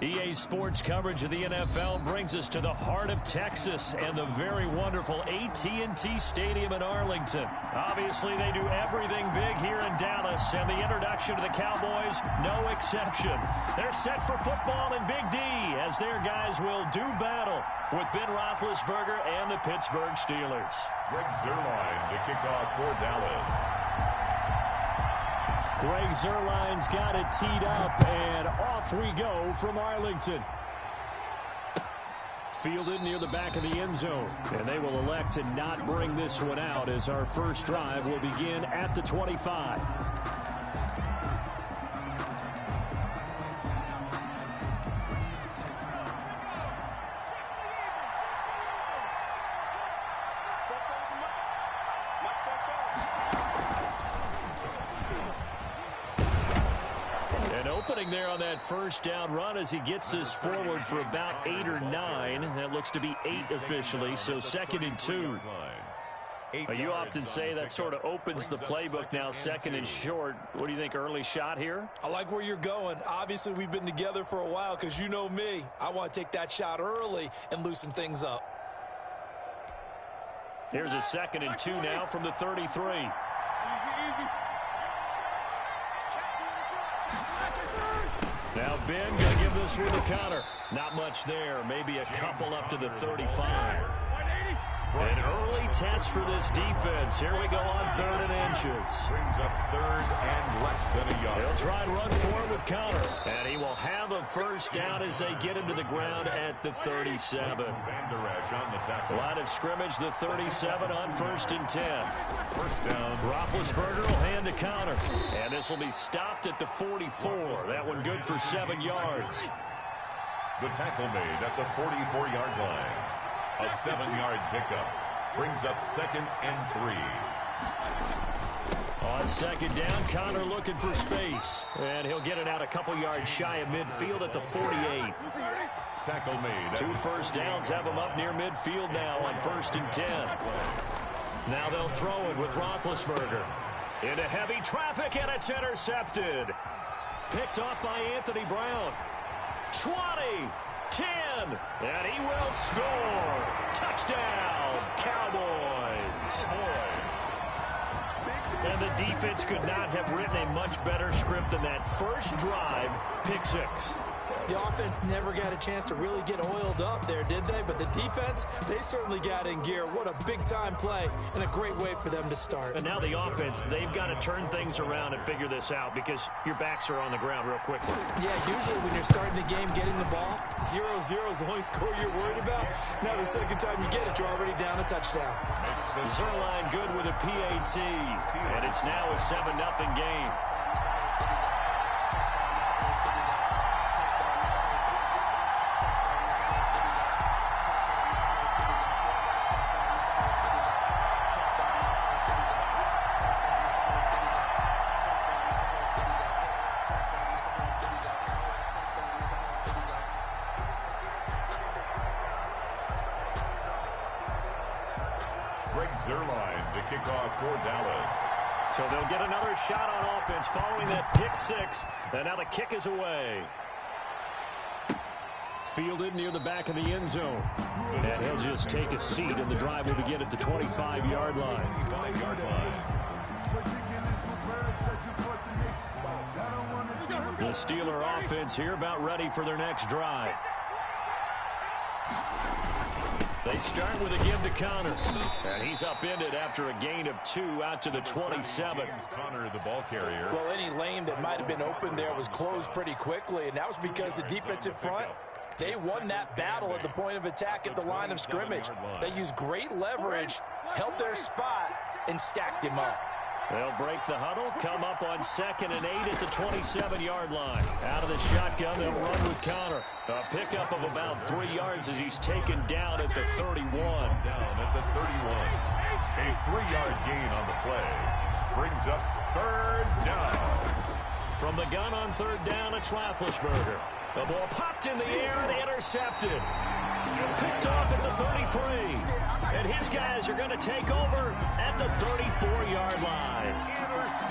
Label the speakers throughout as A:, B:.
A: EA Sports coverage of the NFL brings us to the heart of Texas and the very wonderful AT&T Stadium in Arlington. Obviously, they do everything big here in Dallas, and the introduction to the Cowboys, no exception. They're set for football in Big D as their guys will do battle with Ben Roethlisberger and the Pittsburgh Steelers.
B: Greg Zuerlein to kick off for Dallas.
A: Greg Zuerlein's got it teed up, and off we go from Arlington. Fielded near the back of the end zone, and they will elect to not bring this one out as our first drive will begin at the 25. There on that first down run as he gets this forward for about 8 or 9. That looks to be 8 officially, so 2nd and 2. You often say that sort of opens the playbook now, 2nd and short. What do you think, early shot here?
C: I like where you're going. Obviously, we've been together for a while because you know me. I want to take that shot early and loosen things up.
A: Here's a 2nd and 2 now from the 33. Now Ben going to give this one to Connor. Not much there. Maybe a couple up to the 35. An early test for this defense. Here we go on 3rd and inches.
B: Brings up 3rd and less than a yard.
A: He'll try and run for it with Connor. And he will have a first down as they get him to the ground at the 37. Line of scrimmage, the 37 on 1st and 10.
B: First down.
A: Roethlisberger will hand to Connor. And this will be stopped at the 44. That one good for 7 yards.
B: The tackle made at the 44-yard line. A 7-yard pickup brings up 2nd and 3.
A: On 2nd down, Connor looking for space. And he'll get it out a couple yards shy of midfield at the 48.
B: Tackle made.
A: 2 first downs have him up near midfield now on 1st and 10. Now they'll throw it with Roethlisberger. Into heavy traffic, and it's intercepted. Picked off by Anthony Brown. 20. 10, and he will score. Touchdown, Cowboys. And the defense could not have written a much better script than that first drive, pick 6.
C: The offense never got a chance to really get oiled up there, did they? But the defense, they certainly got in gear. What a big-time play and a great way for them to start.
A: And now the offense, they've got to turn things around and figure this out because your backs are on the ground real quickly.
C: Yeah, usually when you're starting the game, getting the ball, 0-0 is the only score you're worried about. Now the second time you get it, you're already down a touchdown.
A: Zuerlein good with a PAT, and it's now a 7-0 game.
B: Greg Zuerlein to kick off for Dallas.
A: So they'll get another shot on offense following that pick 6. And now the kick is away. Fielded near the back of the end zone. And he'll just take a seat, and the drive will begin at the 25-yard line. The Steeler offense here about ready for their next drive. They start with a give to Connor. And he's upended after a gain of 2 out to the 27.
B: Connor, the ball carrier.
C: Well, any lane that might have been open there was closed pretty quickly, and that was because the defensive front, they won that battle at the point of attack at the line of scrimmage. They used great leverage, held their spot, and stacked him up.
A: They'll break the huddle, come up on 2nd and 8 at the 27-yard line. Out of the shotgun, they'll run with Connor. A pickup of about 3 yards as he's taken down at the 31.
B: Down at the 31. A 3-yard gain on the play. Brings up 3rd down.
A: From the gun on 3rd down, it's Roethlisberger. The ball popped in the air and intercepted. Picked off at the 33. And his guys are going to take over at the 34-yard line.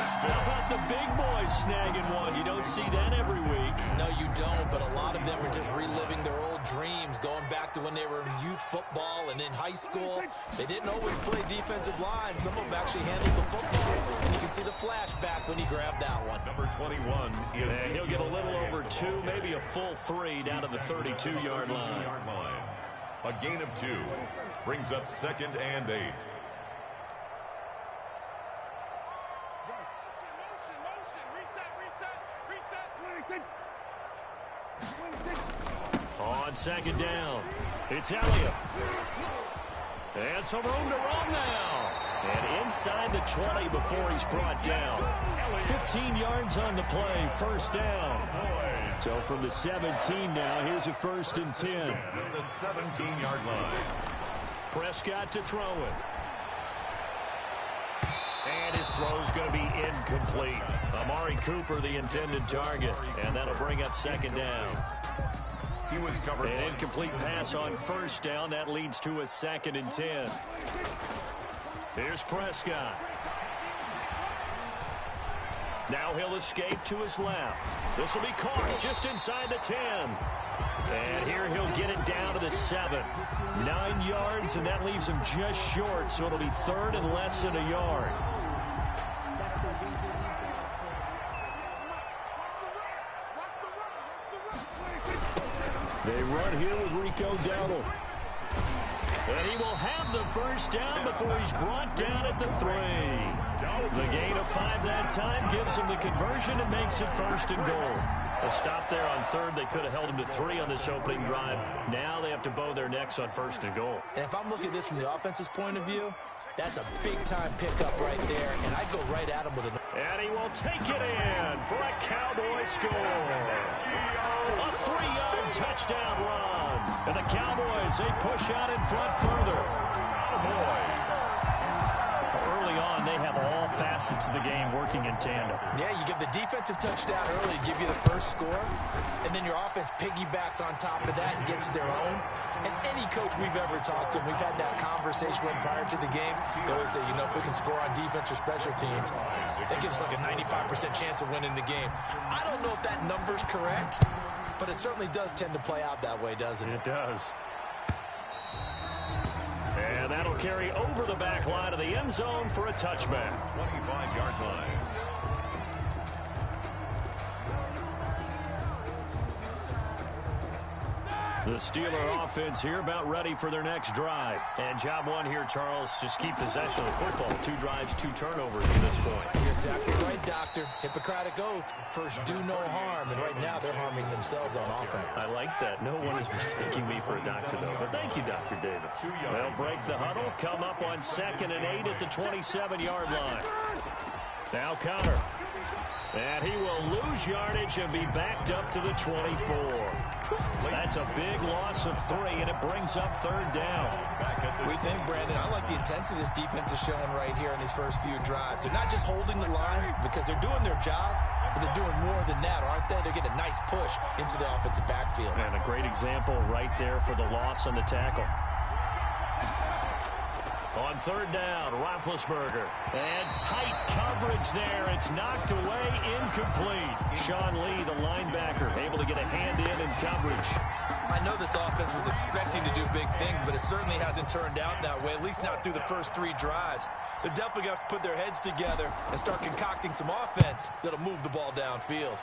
A: How about the big boys snagging one? You don't see that every week.
C: No, you don't, but a lot of them are just reliving their old dreams, going back to when they were in youth football and in high school. They didn't always play defensive line. Some of them actually handled the football, and you can see the flashback when he grabbed that one.
B: Number 21 is...
A: And he'll get a little over 2, maybe a full 3 down to the 32-yard line.
B: A gain of 2 brings up 2nd and 8.
A: On 2nd down, it's Elliott. And some room to run now. And inside the 20 before he's brought down. 15 yards on the play, 1st down. So from the 17 now, here's a 1st and 10.
B: At the 17-yard line.
A: Prescott to throw it. And his throw's going to be incomplete. Amari Cooper, the intended target. And that'll bring up 2nd down.
B: He was covered.
A: An incomplete pass on 1st down. That leads to a 2nd and 10. Here's Prescott. Now he'll escape to his left. This will be caught just inside the 10. And here he'll get it down to the 7. 9 yards, and that leaves him just short, so it'll be 3rd and less than a yard. They run here with Rico Dowdle. And he will have the 1st down before he's brought down at the 3. The gain of 5 that time gives him the conversion and makes it 1st and goal. A stop there on 3rd. They could have held him to 3 on this opening drive. Now they have to bow their necks on 1st and goal.
C: And if I'm looking at this from the offense's point of view, that's a big-time pickup right there, and I'd go right at him with a...
A: And he will take it in for a Cowboy score. A 3-yard touchdown run. And the Cowboys, they push out in front further. Early on, they have all facets of the game working in tandem.
C: Yeah, you give the defensive touchdown early to give you the 1st score, and then your offense piggybacks on top of that and gets their own. And any coach we've ever talked to, we've had that conversation with prior to the game, they always say, you know, if we can score on defense or special teams, that gives us like a 95% chance of winning the game. I don't know if that number's correct, but it certainly does tend to play out that way, doesn't it?
A: It does. And that'll carry over the back line of the end zone for a touchback.
B: 25-yard line.
A: The Steeler offense here about ready for their next drive. And job one here, Charles, just keep possession of the football. 2 drives, 2 turnovers at this point.
C: You're exactly right, Doctor. Hippocratic oath. First, do no harm. And right now, they're harming themselves on offense.
A: I like that. No one is mistaking me for a doctor, though. But thank you, Dr. Davis. They'll break the huddle, come up on 2nd and 8 at the 27-yard line. Now Connor. And he will lose yardage and be backed up to the 24. That's a big loss of 3, and it brings up 3rd down.
C: We think, Brandon, I like the intensity this defense is showing right here in these first few drives. They're not just holding the line because they're doing their job, but they're doing more than that, aren't they? They're getting a nice push into the offensive backfield.
A: And a great example right there for the loss on the tackle. On 3rd down, Roethlisberger. And tight coverage there. It's knocked away, incomplete. Sean Lee, the linebacker, able to get a hand in coverage.
C: I know this offense was expecting to do big things, but it certainly hasn't turned out that way, at least not through the first 3 drives. They're definitely going to have to put their heads together and start concocting some offense that'll move the ball downfield.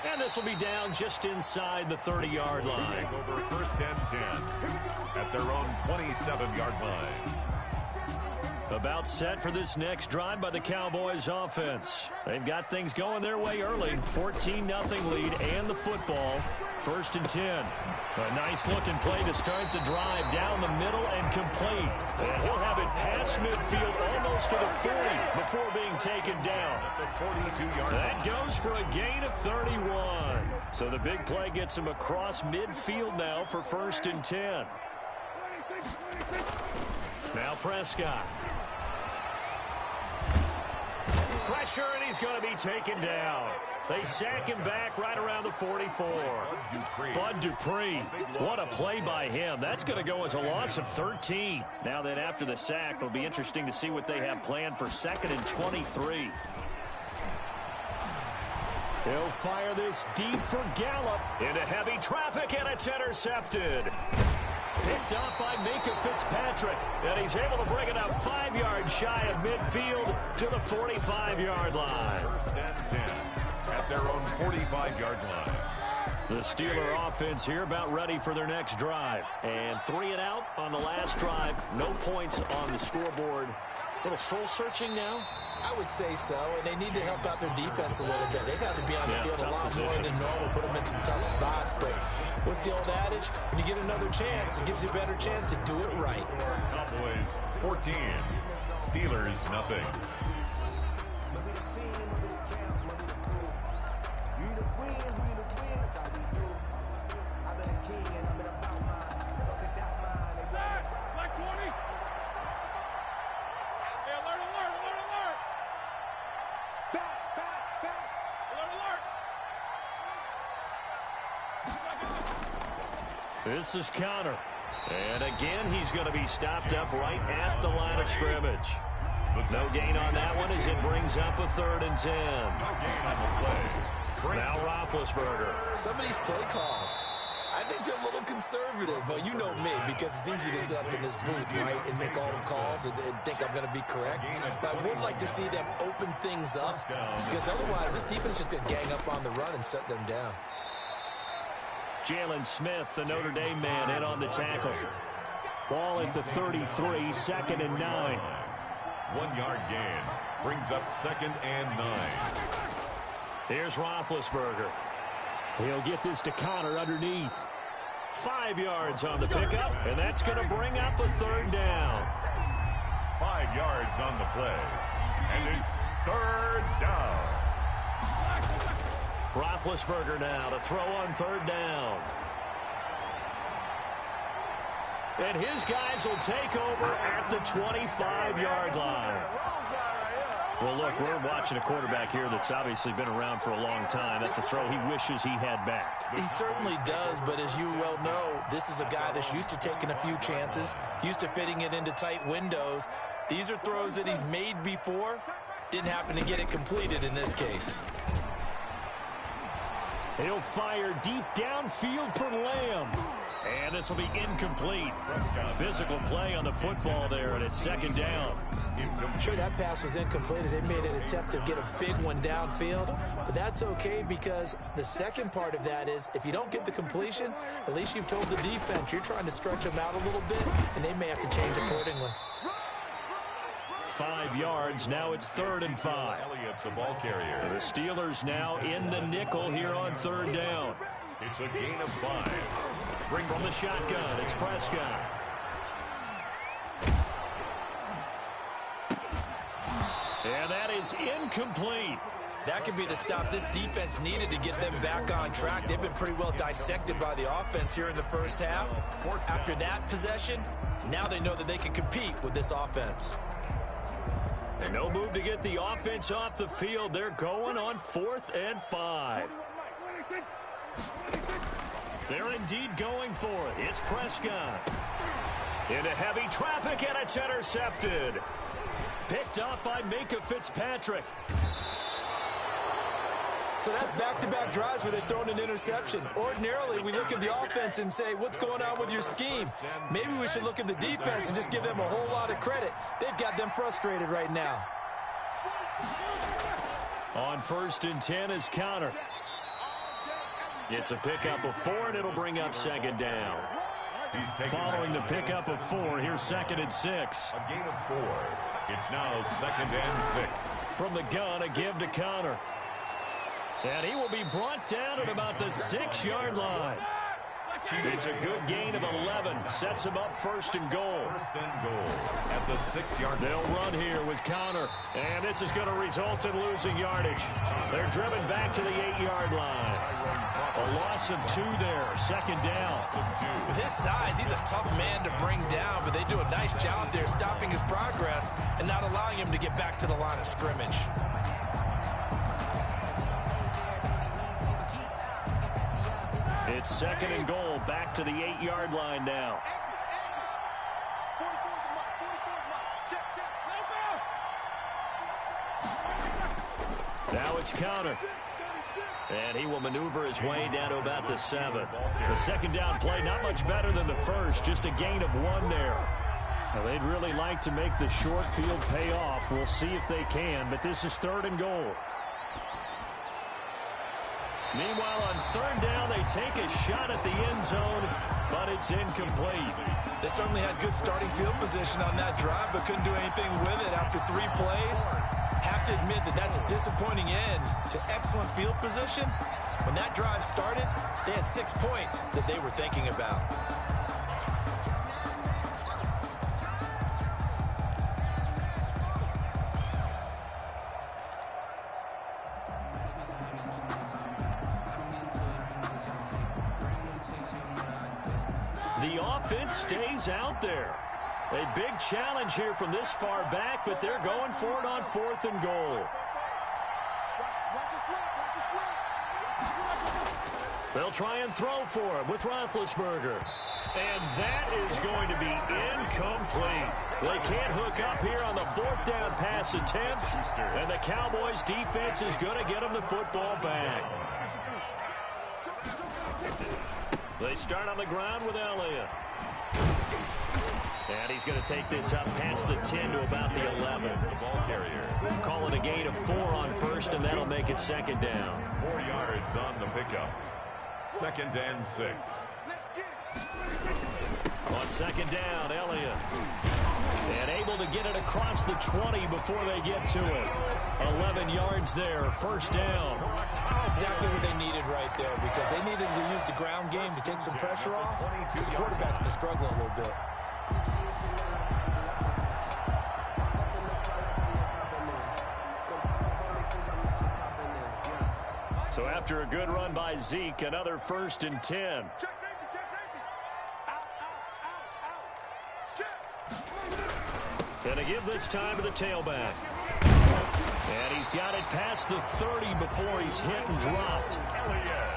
A: And this will be down just inside the 30-yard line.
B: Over 1st and 10 at their own 27-yard line.
A: About set for this next drive by the Cowboys offense. They've got things going their way early. 14-0 lead and the football. 1st and 10. A nice-looking play to start the drive down the middle and complete. And he'll have it past midfield almost to the 40 before being taken down.
B: The 42-yard line.
A: That goes for a gain of 31. So the big play gets him across midfield now for 1st and 10. Now Prescott. Pressure, and he's going to be taken down. They sack him back right around the 44. Bud Dupree, what a play by him. That's going to go as a loss of 13. Now then, after the sack, it'll be interesting to see what they have planned for 2nd and 23. He'll fire this deep for Gallup. Into heavy traffic, and it's intercepted. Picked up by Minka Fitzpatrick, and he's able to bring it up 5 yards shy of midfield to the 45-yard line.
B: 1st and 10 at their own 45-yard line.
A: The Steeler offense here about ready for their next drive. And 3 and out on the last drive. No points on the scoreboard. A little soul-searching now?
C: I would say so, and they need to help out their defense a little bit. They've had to be on the field a lot more than normal, put them in some tough spots. But what's the old adage? When you get another chance, it gives you a better chance to do it right.
B: Cowboys 14, Steelers nothing.
A: This is Connor. And again, he's going to be stopped up right at the line of scrimmage. No gain on that one as it brings up a 3rd and 10. Now Roethlisberger.
C: Some of these play calls, I think they're a little conservative, but you know me, because it's easy to sit up in this booth, right, and make all the calls and think I'm going to be correct. But I would like to see them open things up, because otherwise this defense is just going to gang up on the run and shut them down.
A: Jalen Smith, the Notre Dame man, in on the tackle. Ball at the 33, 2nd and 9.
B: 1 yard gain brings up 2nd and 9.
A: Here's Roethlisberger. He'll get this to Connor underneath. 5 yards on the pickup, and that's going to bring up a 3rd down.
B: 5 yards on the play, and it's 3rd down.
A: Roethlisberger now to throw on 3rd down. And his guys will take over at the 25-yard line. Well, look, we're watching a quarterback here that's obviously been around for a long time. That's a throw he wishes he had back.
C: He certainly does, but as you well know, this is a guy that's used to taking a few chances, used to fitting it into tight windows. These are throws that he's made before. Didn't happen to get it completed in this case.
A: He'll fire deep downfield for Lamb. And this will be incomplete. Physical play on the football there, and it's 2nd down.
C: I'm sure that pass was incomplete as they made an attempt to get a big one downfield. But that's okay, because the second part of that is if you don't get the completion, at least you've told the defense you're trying to stretch them out a little bit, and they may have to change accordingly.
A: 5 yards. Now it's 3rd and 5.
B: The ball carrier.
A: The Steelers now in the nickel here on 3rd down.
B: It's a gain of 5.
A: From the shotgun, it's Prescott. And that is incomplete.
C: That could be the stop this defense needed to get them back on track. They've been pretty well dissected by the offense here in the first half. After that possession, now they know that they can compete with this offense.
A: And no move to get the offense off the field. They're going on 4th and 5. They're indeed going for it. It's Prescott. Into heavy traffic, and it's intercepted. Picked up by Minka Fitzpatrick.
C: So that's back-to-back drives where they've thrown an interception. Ordinarily, we look at the offense and say, what's going on with your scheme? Maybe we should look at the defense and just give them a whole lot of credit. They've got them frustrated right now.
A: On 1st and 10 is Connor. It's a pickup of 4, and it'll bring up 2nd down. Following the pickup of 4, here's 2nd and 6.
B: A gain of 4. It's now 2nd and 6.
A: From the gun, a give to Connor. And he will be brought down at about the 6-yard line. It's a good gain of 11. Sets him up 1st and goal.
B: 1st and goal at the 6-yard line.
A: They'll run here with Connor. And this is going to result in losing yardage. They're driven back to the 8-yard line. A loss of 2 there. 2nd down.
C: With his size, he's a tough man to bring down, but they do a nice job there stopping his progress and not allowing him to get back to the line of scrimmage.
A: It's second and goal, back to the 8-yard line now. Now it's counter. And he will maneuver his way down to about the 7. The second down play, not much better than the first, just a gain of 1 there. Now, they'd really like to make the short field pay off. We'll see if they can, but this is third and goal. Meanwhile, on third down, they take a shot at the end zone, but it's incomplete.
C: They certainly had good starting field position on that drive, but couldn't do anything with it after 3 plays. Have to admit that that's a disappointing end to excellent field position. When that drive started, they had 6 points that they were thinking about.
A: The offense stays out there. A big challenge here from this far back, but they're going for it on 4th and goal. They'll try and throw for him with Roethlisberger. And that is going to be incomplete. They can't hook up here on the 4th down pass attempt, and the Cowboys defense is going to get them the football back. They start on the ground with Elliott. And he's going to take this up past the 10 to about the 11.
B: The ball carrier.
A: Call it a gain of 4 on first, and that'll make it second down.
B: 4 yards on the pickup. 2nd and 6.
A: On second down, Elliott. And able to get it across the 20 before they get to it. 11 yards there, first down.
C: Exactly what they needed right there, because they needed to use the ground game to take some pressure off. Because the quarterback's been struggling a little bit.
A: So after a good run by Zeke, another 1st and 10. And to give this time to the tailback. And he's got it past the 30 before he's hit and dropped.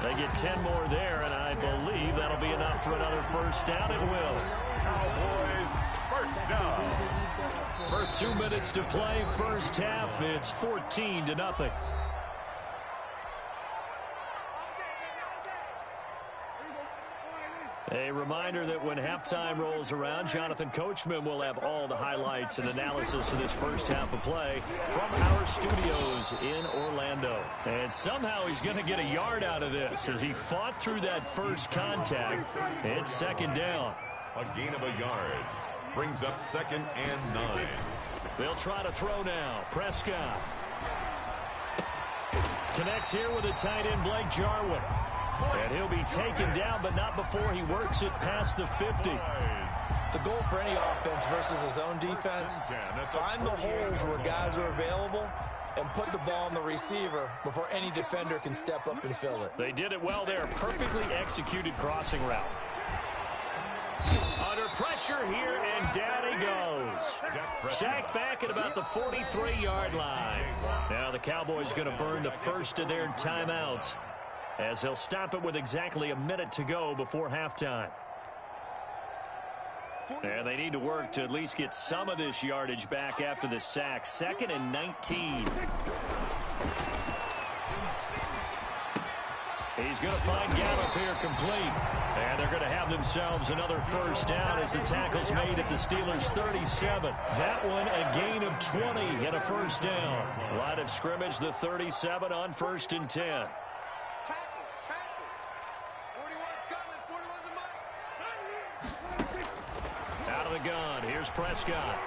A: They get 10 more there, and I believe that'll be enough for another first down. It will.
B: Cowboys, first down.
A: First 2 minutes to play, first half. It's 14-0. A reminder that when halftime rolls around, Jonathan Coachman will have all the highlights and analysis of this first half of play from our studios in Orlando. And somehow he's going to get a yard out of this as he fought through that first contact. It's second down.
B: A gain of a yard. Brings up 2nd and 9.
A: They'll try to throw now. Prescott connects here with a tight end, Blake Jarwin. And he'll be taken down, but not before he works it past the 50.
C: The goal for any offense versus his own defense, find the holes where guys are available and put the ball on the receiver before any defender can step up and fill it.
A: They did it well there. Perfectly executed crossing route. Under pressure here, and down he goes. Sacked back at about the 43-yard line. Now the Cowboys going to burn the first of their timeouts, as they'll stop it with exactly a minute to go before halftime. And they need to work to at least get some of this yardage back after the sack. 2nd and 19. He's going to find Gallup here complete. And they're going to have themselves another first down as the tackle's made at the Steelers' 37. That one a gain of 20 and a first down. Line of scrimmage, the 37 on 1st and 10. Out of the gun, here's Prescott.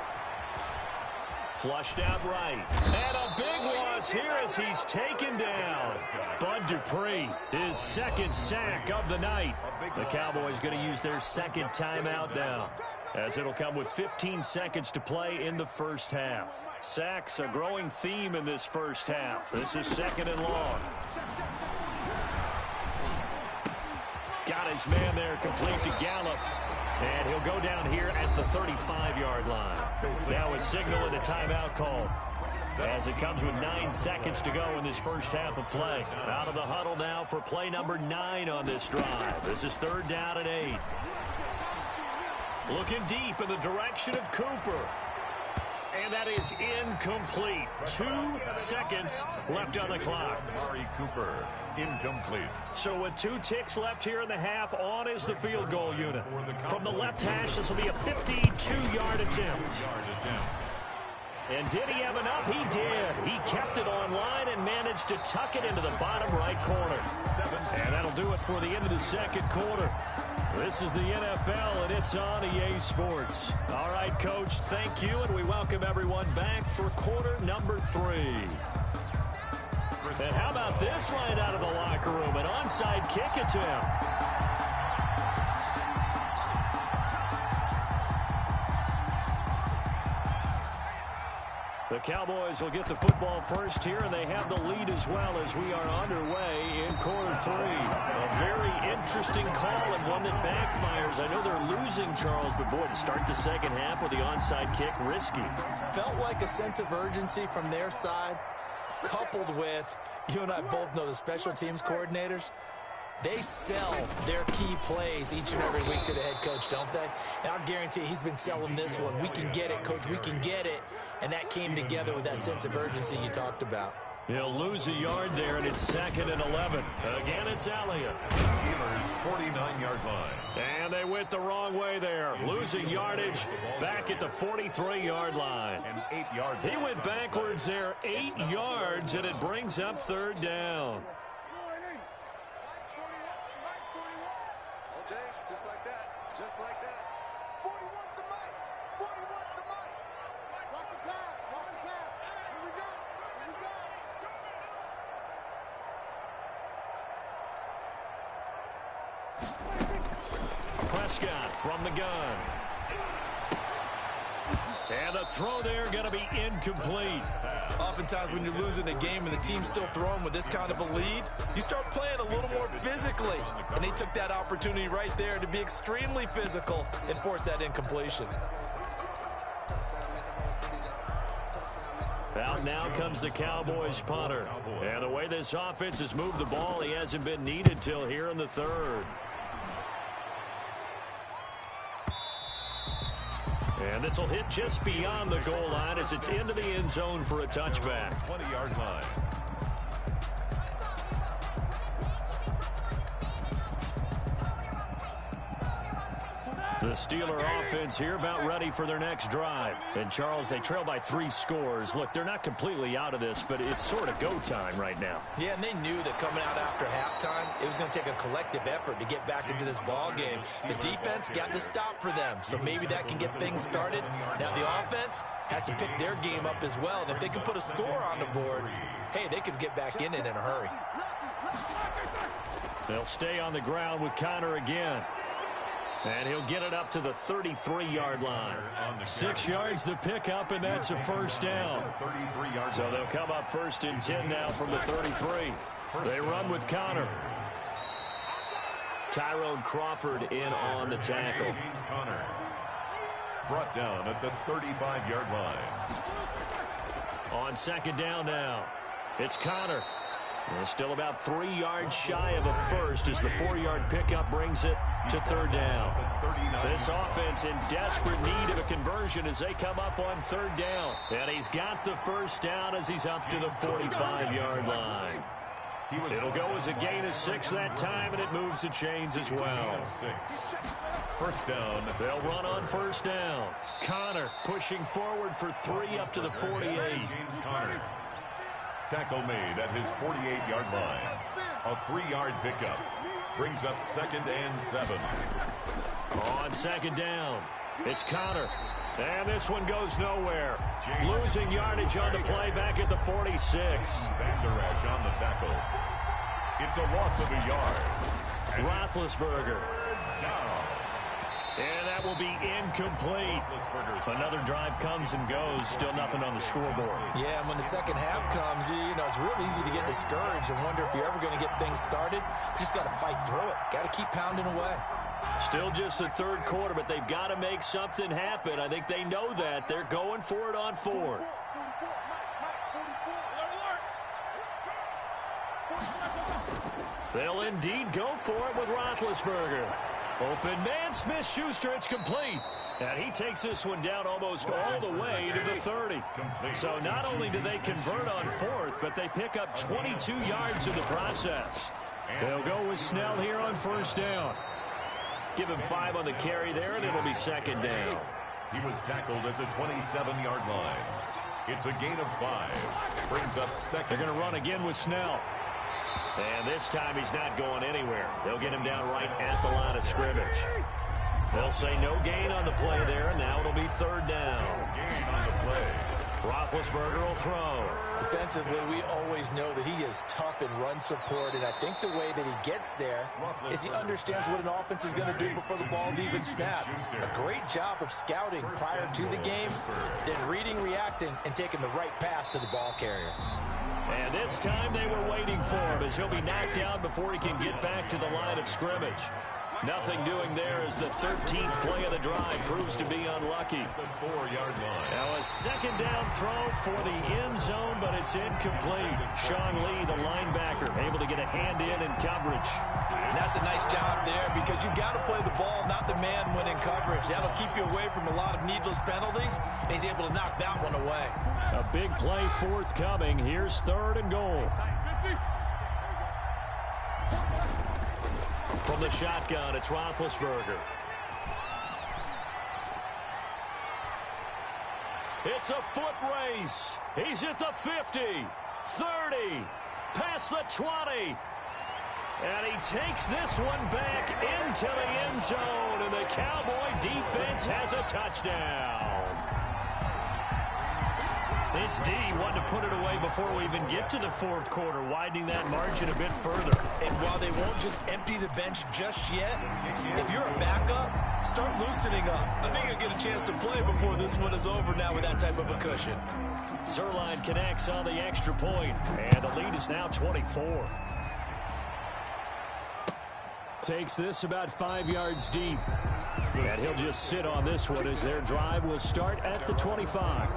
A: Flushed out right. And a big loss here as he's taken down. Bud Dupree, his 2nd sack of the night. The Cowboys going to use their 2nd timeout now, as it'll come with 15 seconds to play in the first half. Sacks, a growing theme in this first half. This is 2nd and long. Got his man there complete to Gallup. And he'll go down here at the 35-yard line. Now a signal and a timeout call. as it comes with 9 seconds to go in this first half of play. Out of the huddle now for play number 9 on this drive. This is 3rd down and 8. Looking deep in the direction of Cooper. And that is incomplete. 2 seconds left on the clock.
B: Amari Cooper, incomplete.
A: So with 2 ticks left here in the half, on is the field goal unit. From the left hash, this will be a 52-yard attempt. And did he have enough? He did. He kept it on line and managed to tuck it into the bottom right corner. And that'll do it for the end of the second quarter. This is the NFL, and it's on EA Sports. All right, Coach, thank you, and we welcome everyone back for quarter number 3. And how about this line out of the locker room? An onside kick attempt. The Cowboys will get the football first here, and they have the lead as well as we are underway in quarter 3. A very interesting call and one that backfires. I know they're losing, Charles, but boy, to start the second half with the onside kick, risky.
C: Felt like a sense of urgency from their side, coupled with, you and I both know the special teams coordinators, they sell their key plays each and every week to the head coach, don't they? And I'll guarantee he's been selling this one. We can get it, Coach. We can get it. And that came together with that sense of urgency you talked about.
A: He'll lose a yard there, and it's 2nd and 11. Again, it's Elliott.
B: Steelers' 49-yard line.
A: And they went the wrong way there. Losing yardage back at the 43-yard line.
B: An 8-yard.
A: He went backwards there 8 yards, and it brings up 3rd down.
D: Just like that. Just like that. 41's the mic. 41's the mic. Watch the pass. Watch the pass. Here we go. Here we go.
A: Prescott from the gun. And the throw there going to be incomplete.
C: Oftentimes when you're losing a game and the team's still throwing with this kind of a lead, you start playing a little more physically. And they took that opportunity right there to be extremely physical and force that incompletion.
A: Out now comes the Cowboys punter. And the way this offense has moved the ball, he hasn't been needed till here in the 3rd. And this will hit just beyond the goal line as it's into the end zone for a touchback.
B: 20-yard line.
A: The Steeler offense here about ready for their next drive. And, Charles, they trail by 3 scores. Look, they're not completely out of this, but it's sort of go time right now.
C: Yeah, and they knew that coming out after halftime, it was going to take a collective effort to get back into this ball game. The defense got the stop for them, so maybe that can get things started. Now the offense has to pick their game up as well, and if they can put a score on the board, hey, they could get back in it in a hurry.
A: They'll stay on the ground with Connor again. And he'll get it up to the 33-yard line. 6 yards the pickup, and that's a first down. So they'll come up 1st and 10 now from the 33. They run with Connor. Tyrone Crawford in on the tackle.
B: James Conner brought down at the 35-yard line.
A: On 2nd down now, it's Connor. They're still about 3 yards shy of a first as the 4-yard pickup brings it to 3rd down. This offense in desperate need of a conversion as they come up on 3rd down. And he's got the first down as he's up to the 45-yard line. It'll go as a gain of 6 that time, and it moves the chains as well.
B: 1st down.
A: They'll run on 1st down. Connor pushing forward for 3 up to the 48.
B: James Conner. Tackle made at his 48-yard line. A 3-yard pickup brings up 2nd and 7.
A: On 2nd down, it's Connor. And this one goes nowhere. Losing yardage on the play back at the 46.
B: Van Der Esch on the tackle. It's a loss of a yard.
A: Roethlisberger. And that will be incomplete. Another drive comes and goes. Still nothing on the scoreboard.
C: Yeah, and when the second half comes, you know, it's real easy to get discouraged and wonder if you're ever going to get things started. You just got to fight through it. Got to keep pounding away.
A: Still just the 3rd quarter, but they've got to make something happen. I think they know that. They're going for it on 4th. They'll indeed go for it with Roethlisberger. Open man, Smith-Schuster, it's complete. And he takes this one down almost all the way to the 30. So not only do they convert on 4th, but they pick up 22 yards in the process. They'll go with Snell here on 1st down. Give him 5 on the carry there, and it'll be 2nd down.
B: He was tackled at the 27-yard line. It's a gain of 5. Brings up 2nd.
A: They're going to run again with Snell. And this time he's not going anywhere. They'll get him down right at the line of scrimmage. They'll say no gain on the play there, and now it'll be 3rd down.
B: Gain on the play.
A: Roethlisberger will throw.
C: Defensively, we always know that he is tough in run support, and I think the way that he gets there is he understands what an offense is going to do before the ball's even snapped. A great job of scouting prior to the game, then reading, reacting, and taking the right path to the ball carrier.
A: And this time they were waiting for him as he'll be knocked down before he can get back to the line of scrimmage. Nothing doing there as the 13th play of the drive proves to be unlucky.
B: The 4-yard line.
A: Now a 2nd down throw for the end zone, but it's incomplete. Sean Lee, the linebacker, able to get a hand in coverage.
C: And that's a nice job there because you've got to play the ball, not the man when in coverage. That'll keep you away from a lot of needless penalties, and he's able to knock that one away.
A: A big play forthcoming. Here's 3rd and goal. From the shotgun, it's Roethlisberger. It's a foot race. He's at the 50, 30, past the 20. And he takes this one back into the end zone, and the Cowboy defense has a touchdown. This D wanted to put it away before we even get to the 4th quarter, widening that margin a bit further.
C: And while they won't just empty the bench just yet, if you're a backup, start loosening up. I think you'll get a chance to play before this one is over now with that type of a cushion.
A: Zerline connects on the extra point, and the lead is now 24. Takes this about 5 yards deep. And he'll just sit on this one as their drive will start at the 25.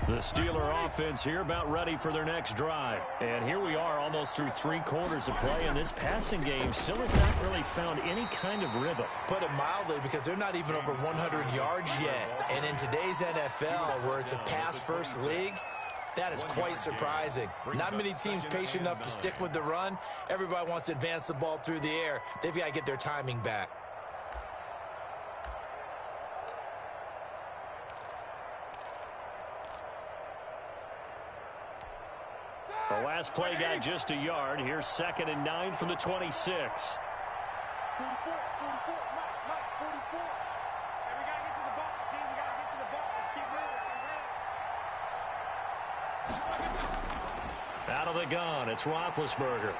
A: The Steeler offense here about ready for their next drive. And here we are almost through 3 quarters of play, and this passing game still has not really found any kind of rhythm.
C: Put it mildly, because they're not even over 100 yards yet. And in today's NFL, where it's a pass-first league, that is quite surprising. Not many teams patient enough to stick with the run. Everybody wants to advance the ball through the air. They've got to get their timing back.
A: The last play got just a yard. Here's 2nd and 9 from the 26.
D: 44, Mike, 44. Hey, we got to get to the ball, team. We got to get to the ball. Let's keep moving.
A: Out of the gun, it's Roethlisberger.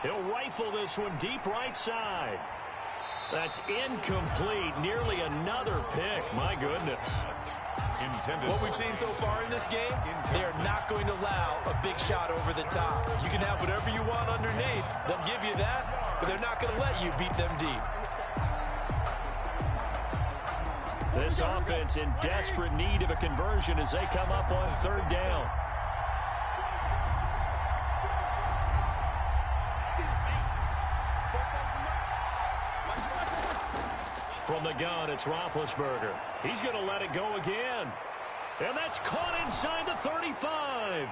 A: He'll rifle this one deep right side. That's incomplete. Nearly another pick. My goodness.
C: What we've seen so far in this game, they are not going to allow a big shot over the top. You can have whatever you want underneath. They'll give you that, but they're not going to let you beat them deep.
A: This offense in desperate need of a conversion as they come up on 3rd down. From the gun, it's Roethlisberger. He's going to let it go again. And that's caught inside the 35.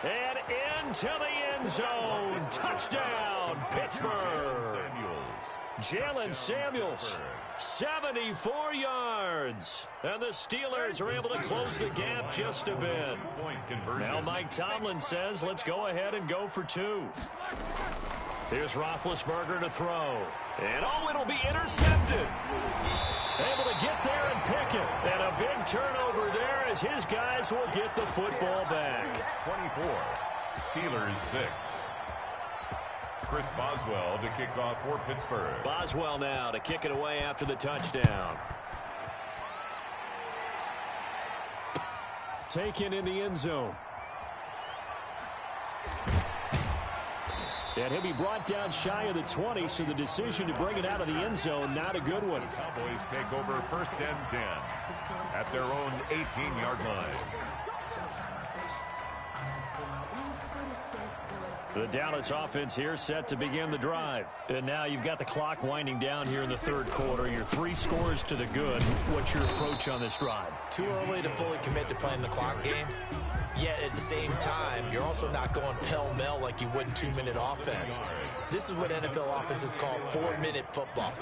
A: And into the end zone. Touchdown, Pittsburgh. Jalen Samuels, 74 yards. And the Steelers are able to close the gap just a bit. Now Mike Tomlin says, let's go ahead and go for 2. Here's Roethlisberger to throw. And it'll be intercepted. Able to get there and pick it. And a big turnover there as his guys will get the football back.
B: 24. Steelers 6. Chris Boswell to kick off for Pittsburgh.
A: Boswell now to kick it away after the touchdown. Taken in the end zone. And he'll be brought down shy of the 20, so the decision to bring it out of the end zone, not a good one.
B: Cowboys take over 1st and 10 at their own 18-yard line.
A: The Dallas offense here set to begin the drive. And now you've got the clock winding down here in the 3rd quarter. Your 3 scores to the good. What's your approach on this drive?
C: Too early to fully commit to playing the clock game. Yet at the same time, you're also not going pell-mell like you would in 2-minute offense. This is what NFL offenses call 4-minute football.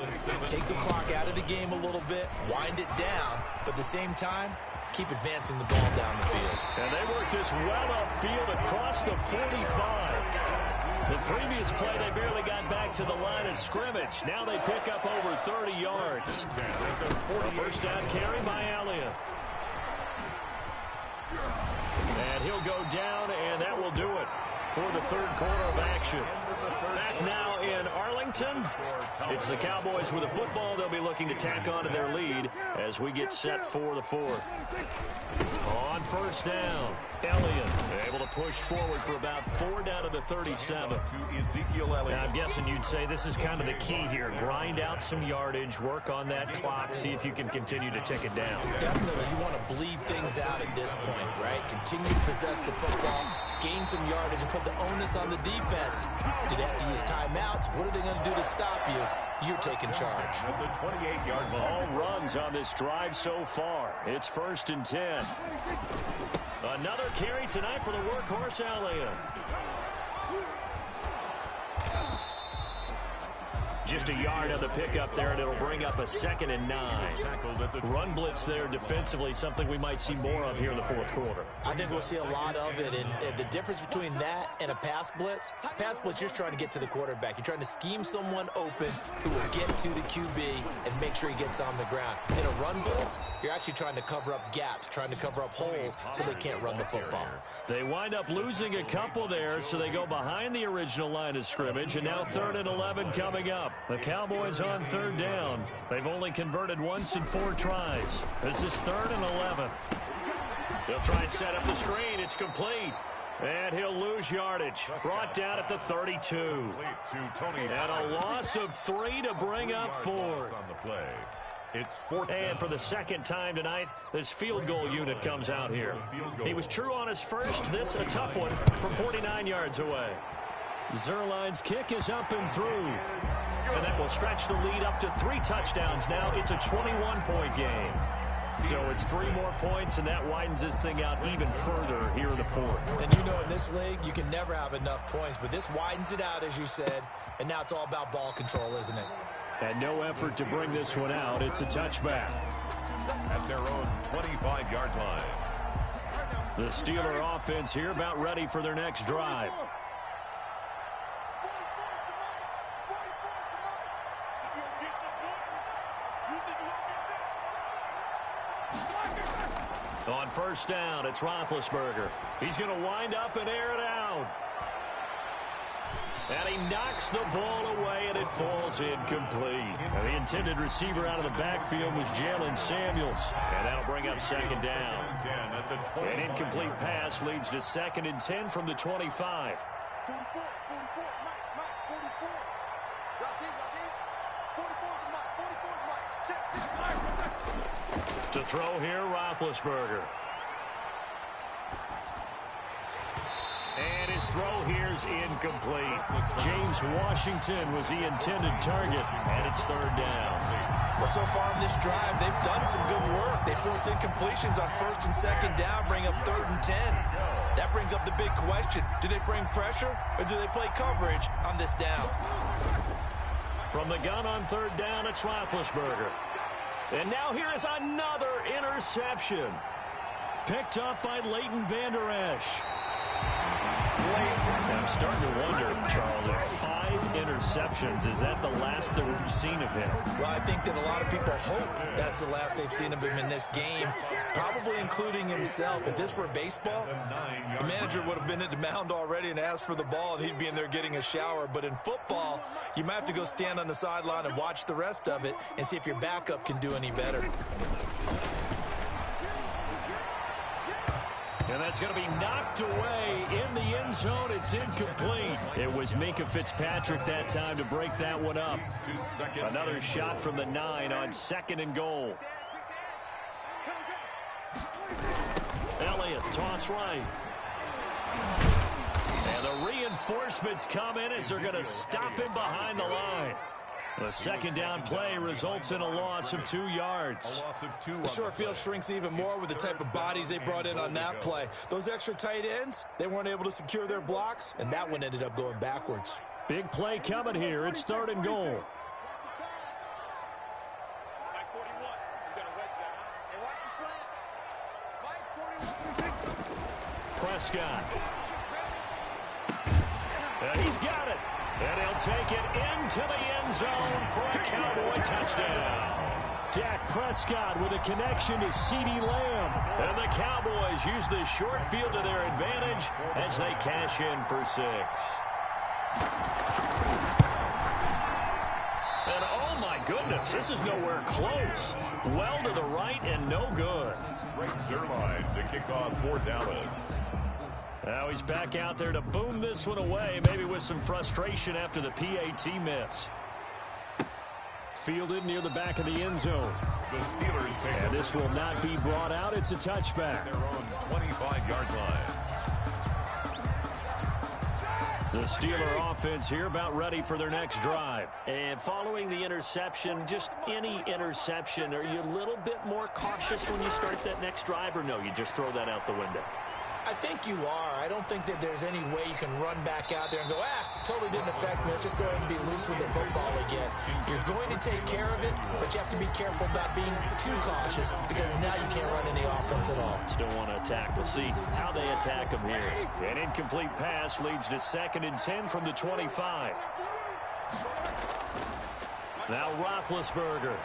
C: Take the clock out of the game a little bit, wind it down, but at the same time, keep advancing the ball down the field.
A: And they work this well upfield across the 45. The previous play, they barely got back to the line of scrimmage. Now they pick up over 30 yards. A 1st down carry by Elliott. And he'll go down, and that will do it for the 3rd quarter of action. Back now in Arlington. It's the Cowboys with a football. They'll be looking to tack on to their lead as we get set for the 4th. On 1st down, Elliott able to push forward for about 4 down to the 37. Now, I'm guessing you'd say this is kind of the key here. Grind out some yardage, work on that clock, see if you can continue to tick it down.
C: Definitely, you want to bleed things out at this point, right? Continue to possess the football, gain some yardage, and put the onus on the defense. Do they have to use timeouts? What are they going to do to stop you? You're taking charge.
B: The 28-yard line.
A: All runs on this drive so far. It's 1st and 10. Another carry tonight for the workhorse Elliott. Just a yard on the pickup there, and it'll bring up a 2nd and 9. Run blitz there defensively, something we might see more of here in the 4th quarter.
C: I think we'll see a lot of it, and the difference between that and a pass blitz, you're just trying to get to the quarterback. You're trying to scheme someone open who will get to the QB and make sure he gets on the ground. In a run blitz, you're actually trying to cover up gaps, trying to cover up holes so they can't run the football.
A: They wind up losing a couple there, so they go behind the original line of scrimmage, and now 3rd and 11 coming up. The Cowboys on 3rd down. They've only converted once in 4 tries. This is 3rd and 11. They'll try and set up the screen. It's complete. And he'll lose yardage. Brought down at the 32. And a loss of 3 to bring up 4th.
B: It's 4th.
A: And for the 2nd time tonight, this field goal unit comes out here. He was true on his first. This a tough one from 49 yards away. Zerline's kick is up and through. And that will stretch the lead up to 3 touchdowns now. It's a 21-point game. So it's 3 more points, and that widens this thing out even further here in the 4th.
C: And you know in this league, you can never have enough points, but this widens it out, as you said, and now it's all about ball control, isn't it?
A: And no effort to bring this one out. It's a touchback.
B: At their own 25-yard line.
A: The Steeler offense here about ready for their next drive. On 1st down, it's Roethlisberger. He's going to wind up and air it out. And he knocks the ball away, and it falls incomplete. Now, the intended receiver out of the backfield was Jalen Samuels. And that'll bring up 2nd down. An incomplete pass leads to 2nd and 10 from the 25. To throw here, Roethlisberger. And his throw here's incomplete. James Washington was the intended target, and it's 3rd down.
C: Well, so far in this drive, they've done some good work. They force incompletions on 1st and 2nd down, bring up 3rd and 10. That brings up the big question. Do they bring pressure, or do they play coverage on this down?
A: From the gun on 3rd down, it's Roethlisberger. And now here is another interception. Picked up by Leighton Vander Esch. I'm starting to wonder, Charles, if 5 interceptions, is that the last that we've seen of him?
C: Well, I think that a lot of people hope that's the last they've seen of him in this game, probably including himself. If this were baseball, the manager would have been at the mound already and asked for the ball, and he'd be in there getting a shower. But in football, you might have to go stand on the sideline and watch the rest of it and see if your backup can do any better.
A: And that's going to be knocked away in the end zone. It's incomplete. It was Minkah Fitzpatrick that time to break that one up. Another shot from the 9 on 2nd and goal. Elliott, toss right. And the reinforcements come in as they're going to stop him behind the line. The second down play results in a loss of 2 yards.
C: The short field shrinks even more with the type of bodies they brought in on that play. Those extra tight ends, they weren't able to secure their blocks, and that one ended up going backwards.
A: Big play coming here. It's 3rd and goal. Prescott. And he's got it. And he'll take it into the end zone for a Cowboy touchdown. Dak Prescott with a connection to CeeDee Lamb. And the Cowboys use the short field to their advantage as they cash in for 6. And oh my goodness, this is nowhere close. Well to the right and no good.
B: Breaks their line to kick off for Dallas.
A: Now he's back out there to boom this one away, maybe with some frustration after the PAT miss. Fielded near the back of the end zone.
B: The Steelers take
A: and this will not be brought out. It's a touchback.
B: Their own 25-yard line.
A: The Steeler offense here about ready for their next drive. And following the interception, just any interception, are you a little bit more cautious when you start that next drive, or no, you just throw that out the window?
C: I think you are. I don't think that there's any way you can run back out there and go, totally didn't affect me. Let's just go ahead and be loose with the football again. You're going to take care of it, but you have to be careful about being too cautious because now you can't run any offense at all.
A: Still want to attack. We'll see how they attack them here. An incomplete pass leads to 2nd and 10 from the 25. Now Roethlisberger.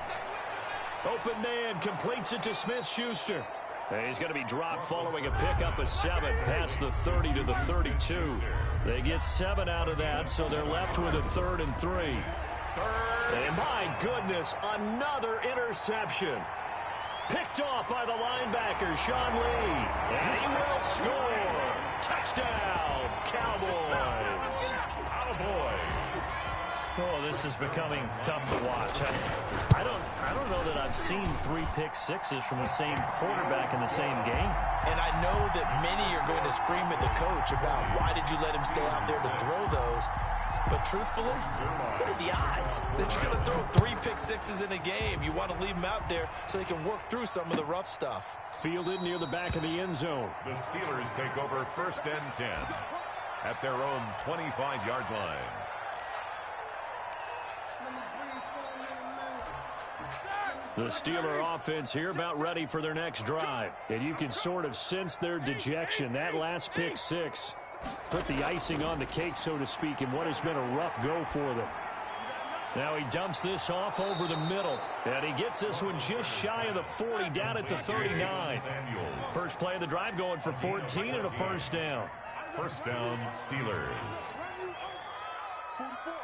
A: Open man, completes it to Smith-Schuster. And he's going to be dropped following a pickup of 7 past the 30 to the 32. They get 7 out of that, so they're left with a 3rd and 3. And my goodness, another interception. Picked off by the linebacker, Sean Lee. And he will score. Touchdown, Cowboys.
B: Cowboys.
A: Oh, this is becoming tough to watch. I don't know that I've seen 3 pick sixes from the same quarterback in the same game.
C: And I know that many are going to scream at the coach about why did you let him stay out there to throw those. But truthfully, what are the odds that you're going to throw 3 pick sixes in a game? You want to leave them out there so they can work through some of the rough stuff.
A: Fielded near the back of the end zone.
B: The Steelers take over 1st and 10 at their own 25-yard line.
A: The Steeler offense here about ready for their next drive. And you can sort of sense their dejection. That last pick 6 put the icing on the cake, so to speak, in what has been a rough go for them. Now he dumps this off over the middle. And he gets this one just shy of the 40, down at the 39. First play of the drive going for 14 and a 1st down.
B: 1st down, Steelers.
D: 44,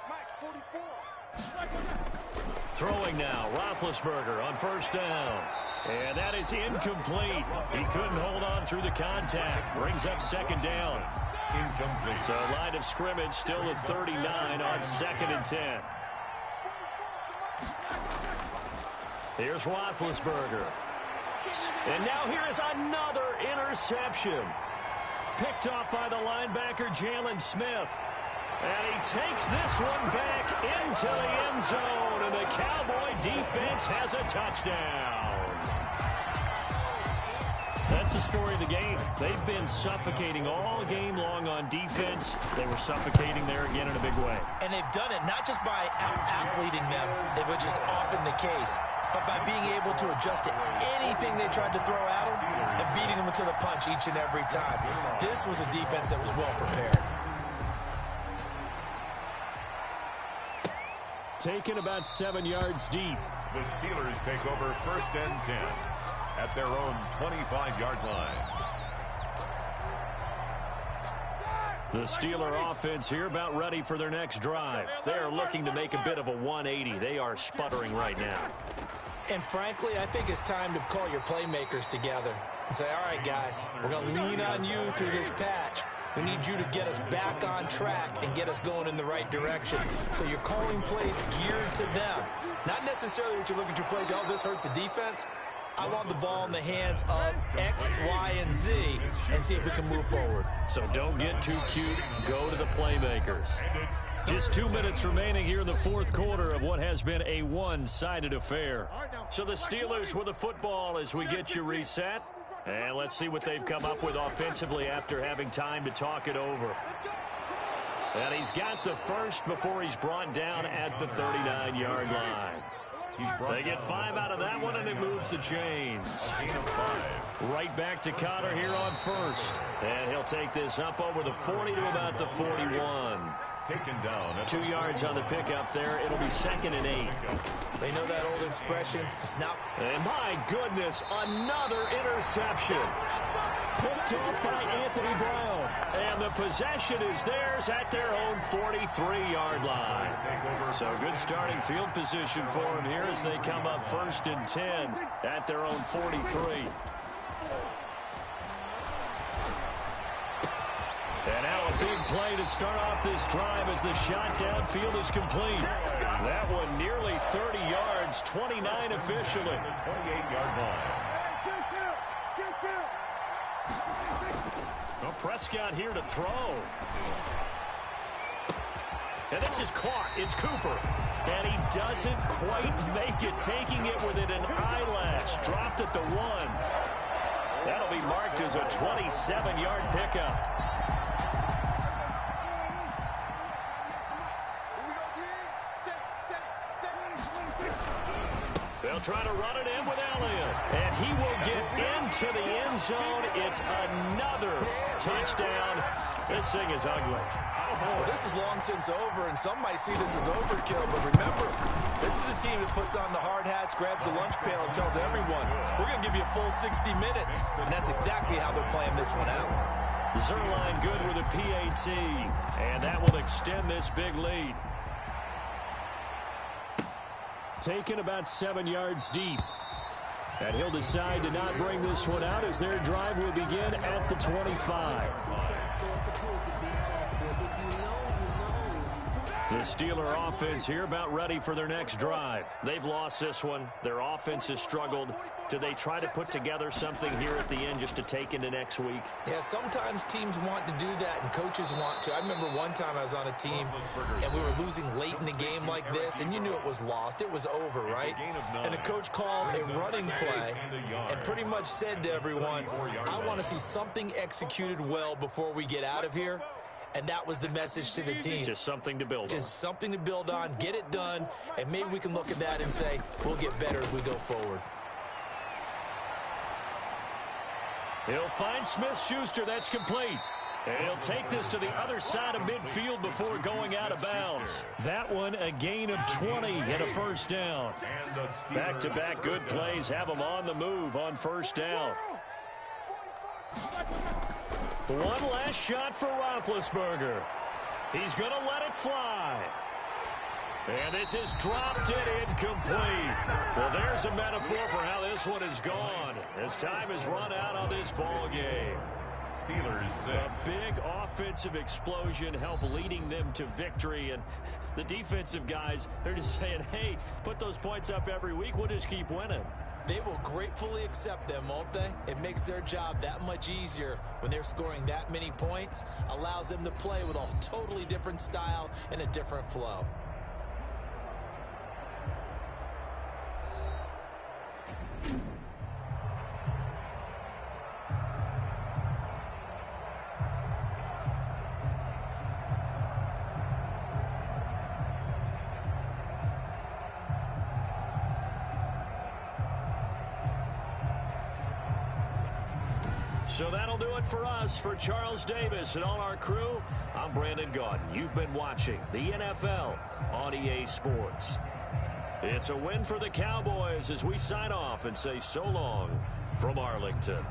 D: Mike, 44.
A: Throwing now, Roethlisberger on 1st down. And that is incomplete. He couldn't hold on through the contact. Brings up 2nd down.
B: Incomplete.
A: So line of scrimmage still at 39 on 2nd and 10. Here's Roethlisberger. And now here is another interception. Picked off by the linebacker, Jalen Smith. And he takes this one back into the end zone, and the Cowboy defense has a touchdown. That's the story of the game. They've been suffocating all game long on defense. They were suffocating there again in a big way.
C: And they've done it not just by out-athleting them, which is often the case, but by being able to adjust to anything they tried to throw at them and beating them into the punch each and every time. This was a defense that was well prepared.
A: Taken about 7 yards deep.
B: The Steelers take over 1st and 10 at their own 25-yard line.
A: The Steeler offense here about ready for their next drive. They are looking to make a bit of a 180. They are sputtering right now.
C: And frankly, I think it's time to call your playmakers together and say, all right, guys, we're going to lean on you through this patch. We need you to get us back on track and get us going in the right direction. So you're calling plays geared to them. Not necessarily what you look at your plays, oh, this hurts the defense. I want the ball in the hands of X, Y, and Z and see if we can move forward.
A: So don't get too cute. Go to the playmakers. Just 2 minutes remaining here in the fourth quarter of what has been a one-sided affair. So the Steelers with the football as we get you reset. And let's see what they've come up with offensively after having time to talk it over. And he's got the first before he's brought down at the 39-yard line. They get 5 out of that one, and it moves the chains. Right back to Connor here on first. And he'll take this up over the 40 to about the 41.
B: Taken down.
A: 2 yards on the pickup there. It'll be 2nd and 8.
C: They know that old expression. It's not.
A: And my goodness, another interception. Picked up by Anthony Brown. And the possession is theirs at their own 43-yard line. So good starting field position for them here as they come up 1st and 10 at their own 43. And now a big play to start off this drive as the shot downfield is complete. That one nearly 30 yards, 29 officially.
B: 28-yard line.
A: Well, Prescott here to throw. And this is caught. It's Cooper. And he doesn't quite make it, taking it within an eyelash. Dropped at the 1. That'll be marked as a 27-yard pickup. They'll try to run it in with Elliott. And he will get into the end zone. It's another touchdown. This thing is ugly.
C: Well, this is long since over, and some might see this as overkill. But remember, this is a team that puts on the hard hats, grabs the lunch pail, and tells everyone, we're going to give you a full 60 minutes. And that's exactly how they're playing this one out.
A: Zerline good with a PAT. And that will extend this big lead. Taken about 7 yards deep. And he'll decide to not bring this one out as their drive will begin at the 25. The Steeler offense here about ready for their next drive. They've lost this one. Their offense has struggled. Do they try to put together something here at the end just to take into next week?
C: Yeah, sometimes teams want to do that and coaches want to. I remember one time I was on a team and we were losing late in the game like this, and you knew it was lost. It was over, right? And the coach called a running play and pretty much said to everyone, I want to see something executed well before we get out of here. And that was the message to the team.
A: Just something to build on.
C: Just something to build on, get it done, and maybe we can look at that and say, we'll get better as we go forward.
A: He'll find Smith-Schuster. That's complete. And he'll take this to the other side of midfield before going out of bounds. That one, a gain of 20 and a first down. Back-to-back good plays have them on the move on first down. One last shot for Roethlisberger. He's going to let it fly. And this is dropped it incomplete. Well, there's a metaphor for how this one is gone. As time has run out on this ball game.
B: Steelers 6.
A: A big offensive explosion help leading them to victory. And the defensive guys, they're just saying, hey, put those points up every week. We'll just keep winning.
C: They will gratefully accept them, won't they? It makes their job that much easier when they're scoring that many points. Allows them to play with a totally different style and a different flow.
A: So that'll do it for us. For Charles Davis and all our crew, I'm Brandon Gaudin. You've been watching the NFL on EA Sports. It's a win for the Cowboys as we sign off and say so long from Arlington.